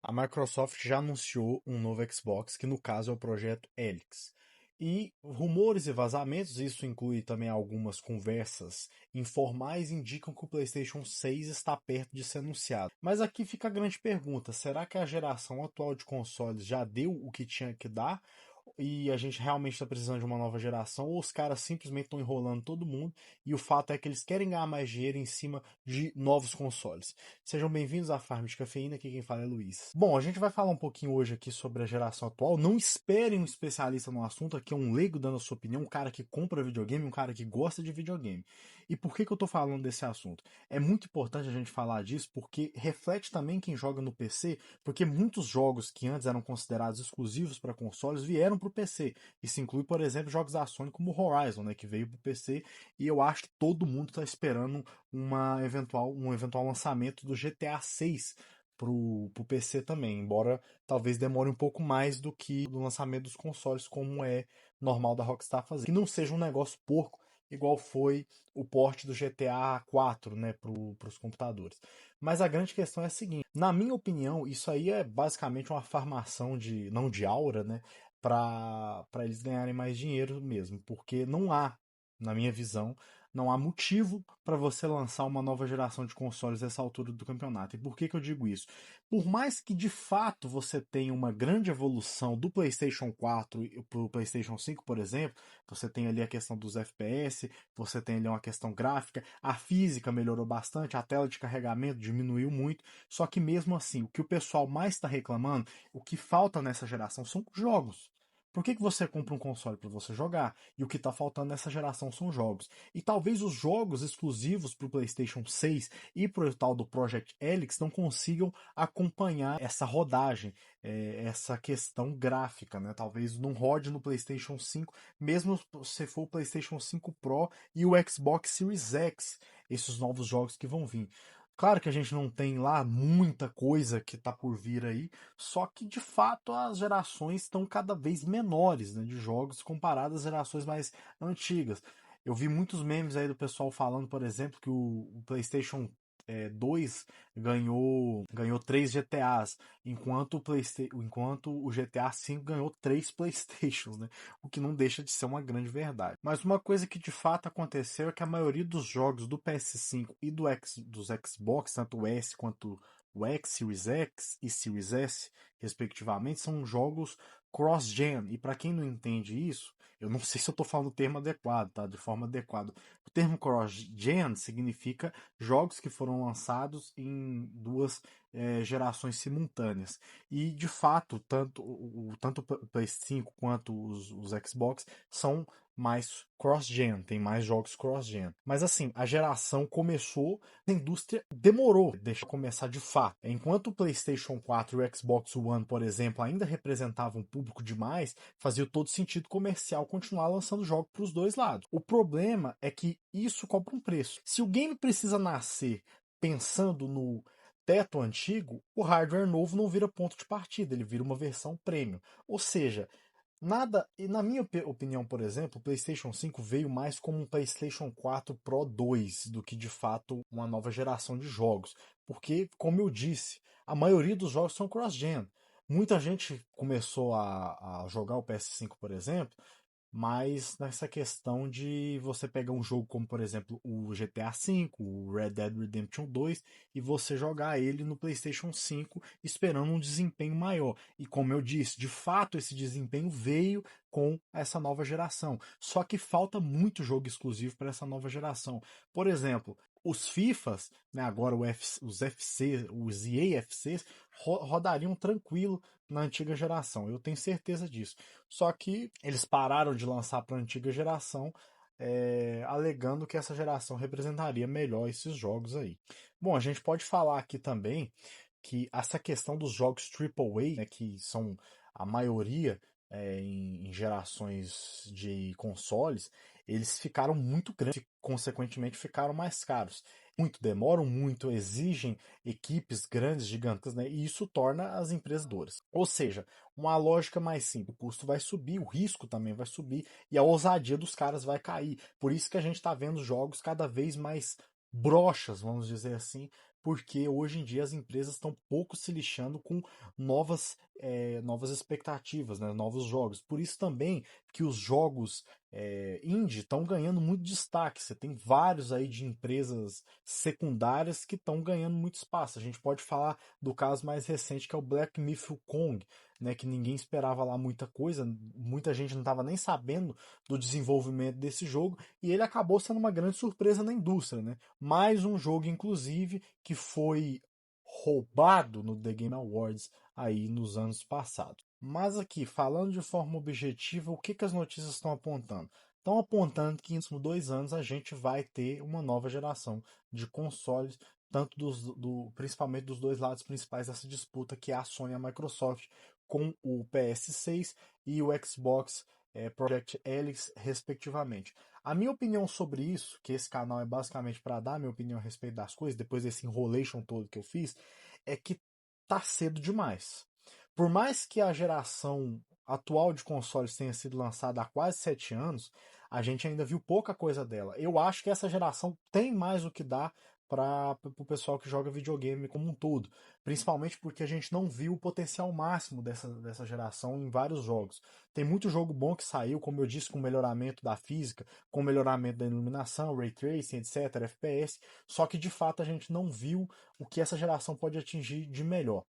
A Microsoft já anunciou um novo Xbox, que no caso é o projeto Helix. E rumores e vazamentos, isso inclui também algumas conversas informais, indicam que o PlayStation 6 está perto de ser anunciado. Mas aqui fica a grande pergunta: será que a geração atual de consoles já deu o que tinha que dar? E a gente realmente está precisando de uma nova geração, ou os caras simplesmente estão enrolando todo mundo, e o fato é que eles querem ganhar mais dinheiro em cima de novos consoles. Sejam bem-vindos à Farm de Cafeína, aqui quem fala é Luiz. Bom, a gente vai falar um pouquinho hoje aqui sobre a geração atual. Não esperem um especialista no assunto, aqui é um leigo dando a sua opinião, um cara que compra videogame, um cara que gosta de videogame. E por que eu tô falando desse assunto? É muito importante a gente falar disso porque reflete também quem joga no PC, porque muitos jogos que antes eram considerados exclusivos para consoles vieram para o PC. Isso inclui, por exemplo, jogos da Sony como Horizon, né, que veio para o PC, e eu acho que todo mundo está esperando um eventual lançamento do GTA 6 pro PC também, embora talvez demore um pouco mais do que o lançamento dos consoles, como é normal da Rockstar fazer. Que não seja um negócio porco, igual foi o port do GTA 4, né, para os computadores. Mas a grande questão é a seguinte: na minha opinião, isso aí é basicamente uma farmação de, não de aura, né, para eles ganharem mais dinheiro mesmo, porque não há, na minha visão, não há motivo para você lançar uma nova geração de consoles nessa altura do campeonato. E por que eu digo isso? Por mais que de fato você tenha uma grande evolução do PlayStation 4 para o PlayStation 5, por exemplo, você tem ali a questão dos FPS, você tem ali uma questão gráfica, a física melhorou bastante, a tela de carregamento diminuiu muito, só que mesmo assim, o que o pessoal mais está reclamando, o que falta nessa geração são jogos. Por que você compra um console para você jogar? E o que está faltando nessa geração são jogos. E talvez os jogos exclusivos para o PlayStation 6 e para o tal do Project Helix não consigam acompanhar essa rodagem, essa questão gráfica, né? Talvez não rode no PlayStation 5, mesmo se for o PlayStation 5 Pro e o Xbox Series X, esses novos jogos que vão vir. Claro que a gente não tem lá muita coisa que está por vir aí, só que de fato as gerações estão cada vez menores, né, de jogos comparadas às gerações mais antigas. Eu vi muitos memes aí do pessoal falando, por exemplo, que o PlayStation 2 ganhou 3 GTAs, enquanto o GTA V ganhou 3 PlayStations, né? O que não deixa de ser uma grande verdade. Mas uma coisa que de fato aconteceu é que a maioria dos jogos do PS5 e dos Xbox, tanto o S quanto o X, Series X e Series S, respectivamente, são jogos cross-gen. E para quem não entende isso, eu não sei se eu estou falando o termo adequado, tá? De forma adequada. O termo cross-gen significa jogos que foram lançados em duas gerações simultâneas. E, de fato, tanto o PS5 quanto os Xbox são mais cross-gen, tem mais jogos cross-gen. Mas assim, a geração começou, a indústria demorou, deixa começar de fato. Enquanto o PlayStation 4 e o Xbox One, por exemplo, ainda representavam um público demais, fazia todo sentido comercial continuar lançando jogos para os dois lados. O problema é que isso cobra um preço. Se o game precisa nascer pensando no teto antigo, o hardware novo não vira ponto de partida, ele vira uma versão premium. Ou seja, nada, e na minha opinião, por exemplo, o PlayStation 5 veio mais como um PlayStation 4 Pro 2 do que de fato uma nova geração de jogos. Porque, como eu disse, a maioria dos jogos são cross-gen. Muita gente começou a jogar o PS5, por exemplo, mas nessa questão de você pegar um jogo como, por exemplo, o GTA V, o Red Dead Redemption 2, e você jogar ele no PlayStation 5 esperando um desempenho maior. E como eu disse, de fato esse desempenho veio com essa nova geração. Só que falta muito jogo exclusivo para essa nova geração. Por exemplo, os FIFAs, né, agora os FC, os EA FCs, rodariam tranquilo na antiga geração. Eu tenho certeza disso. Só que eles pararam de lançar para a antiga geração, alegando que essa geração representaria melhor esses jogos aí. Bom, a gente pode falar aqui também que essa questão dos jogos AAA, né, que são a maioria em gerações de consoles, eles ficaram muito grandes e, consequentemente, ficaram mais caros. Muito demoram muito, exigem equipes grandes, gigantescas, né? E isso torna as empresas duras. Ou seja, uma lógica mais simples, o custo vai subir, o risco também vai subir e a ousadia dos caras vai cair. Por isso que a gente está vendo jogos cada vez mais broxas, vamos dizer assim, porque hoje em dia as empresas estão pouco se lixando com novas expectativas, né? Novos jogos. Por isso também que os jogos indie estão ganhando muito destaque. Você tem vários aí de empresas secundárias que estão ganhando muito espaço. A gente pode falar do caso mais recente que é o Black Myth Wukong, né, que ninguém esperava lá muita coisa, muita gente não estava nem sabendo do desenvolvimento desse jogo e ele acabou sendo uma grande surpresa na indústria, né? Mais um jogo, inclusive, que foi roubado no The Game Awards aí nos anos passados. Mas aqui, falando de forma objetiva, o que as notícias estão apontando? Estão apontando que em 2 anos a gente vai ter uma nova geração de consoles, tanto principalmente dos dois lados principais dessa disputa, que é a Sony e a Microsoft, com o PS6 e o Xbox Project Helix, respectivamente. A minha opinião sobre isso, que esse canal é basicamente para dar minha opinião a respeito das coisas, depois desse enrolation todo que eu fiz, é que tá cedo demais. Por mais que a geração atual de consoles tenha sido lançada há quase 7 anos, a gente ainda viu pouca coisa dela. Eu acho que essa geração tem mais o que dar para o pessoal que joga videogame como um todo. Principalmente porque a gente não viu o potencial máximo dessa geração em vários jogos. Tem muito jogo bom que saiu, como eu disse, com melhoramento da física, com melhoramento da iluminação, ray tracing, etc., FPS, só que de fato a gente não viu o que essa geração pode atingir de melhor.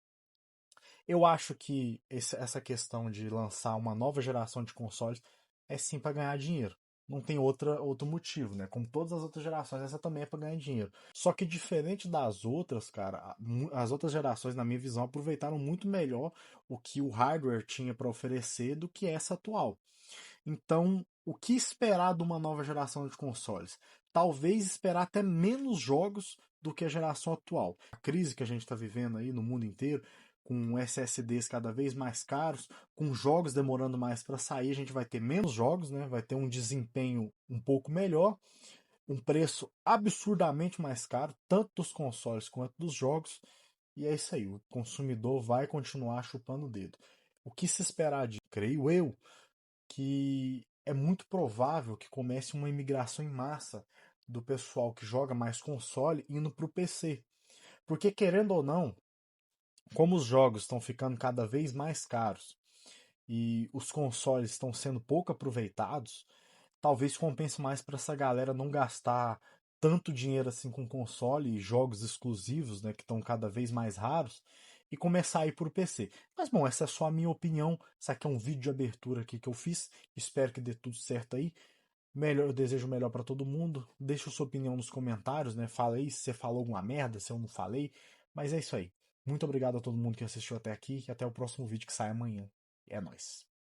Eu acho que essa questão de lançar uma nova geração de consoles é sim para ganhar dinheiro. Não tem outro motivo, né? Como todas as outras gerações, essa também é para ganhar dinheiro. Só que diferente das outras, cara, as outras gerações, na minha visão, aproveitaram muito melhor o que o hardware tinha para oferecer do que essa atual. Então, o que esperar de uma nova geração de consoles? Talvez esperar até menos jogos do que a geração atual. A crise que a gente está vivendo aí no mundo inteiro, com SSDs cada vez mais caros, com jogos demorando mais para sair, a gente vai ter menos jogos, né? Vai ter um desempenho um pouco melhor, um preço absurdamente mais caro, tanto dos consoles quanto dos jogos. E é isso aí, o consumidor vai continuar chupando o dedo. O que se esperar de, creio eu, que é muito provável que comece uma imigração em massa do pessoal que joga mais console indo para o PC. Porque, querendo ou não, como os jogos estão ficando cada vez mais caros e os consoles estão sendo pouco aproveitados, talvez compense mais para essa galera não gastar tanto dinheiro assim com console e jogos exclusivos, né, que estão cada vez mais raros, e começar a ir por PC. Mas bom, essa é só a minha opinião. Isso aqui é um vídeo de abertura aqui que eu fiz. Espero que dê tudo certo aí. Melhor, eu desejo o melhor para todo mundo. Deixa sua opinião nos comentários, né? Fala aí se você falou alguma merda, se eu não falei. Mas é isso aí. Muito obrigado a todo mundo que assistiu até aqui e até o próximo vídeo que sai amanhã. É nóis.